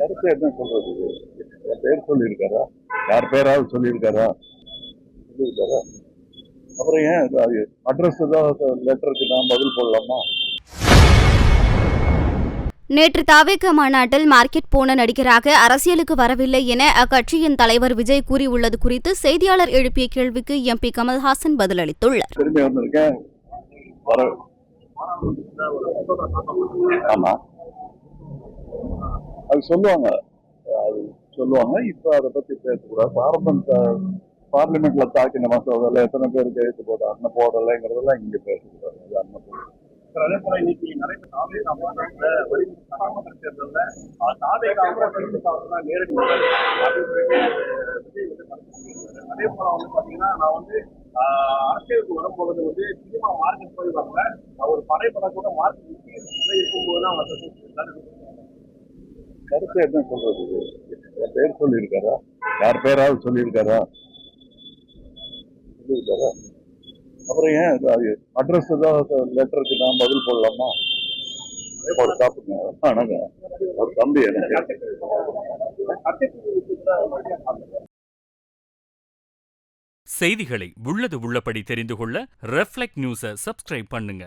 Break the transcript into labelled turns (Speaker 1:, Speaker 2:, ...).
Speaker 1: கருத்து என்ன சொல்றது? என் பேர் சொல்லியிருக்காரா? யார் பேராவது சொல்லியிருக்காரா? சொல்லியிருக்காரா? அப்புறம் ஏன் அட்ரஸ் ஏதாவது லெட்டருக்கு நான் பதில் போடலாமா?
Speaker 2: நேற்று தவிக மாநாட்டில் மார்க்கெட் போன நடிகராக அரசியலுக்கு வரவில்லை என அக்கட்சியின் தலைவர் விஜய் கூறியுள்ளது குறித்து செய்தியாளர் எழுப்பிய கேள்விக்கு எம்பி கமல்ஹாசன் பதிலளித்துள்ளார்.
Speaker 1: திரும்பி வந்திருக்கேன். ஆமா, அது சொல்லுவாங்க. இப்ப அதை பத்தி பேசக்கூடாது. பார்லிமெண்ட்ல தாக்கின மசோதால எத்தனை பேருக்கு எழுத்து போட்டாங்க போடலைங்கிறதெல்லாம் இங்க பேசக்கூடாது.
Speaker 3: அதே போல இன்னைக்கு நடைபெற்ற சட்டமன்ற தேர்தலில் நேரடி அதே போல பாத்தீங்கன்னா நான் அரசியலுக்கு வரும்போது சினிமா மார்க்கெட் போய் வரல, ஒரு படைப்படம் கூட மார்க்கெட் இருக்கும்போதுதான்
Speaker 1: கருத்து என்ன சொல்றது? என் பேர் சொல்லியிருக்காரா? யார் பேராவது சொல்லியிருக்காரா? சொல்லியிருக்காரா? அப்புறம் ஏன் அட்ரஸ் ஏதாவது லெட்டருக்கு நான் பதில் போடலாமா? ஒரு தம்பி எனக்கு
Speaker 4: செய்திகளை உள்ளது உள்ளபடி தெரிந்து கொள்ள ரெஃப்ளெக்ட் நியூஸை சப்ஸ்கிரைப் பண்ணுங்க.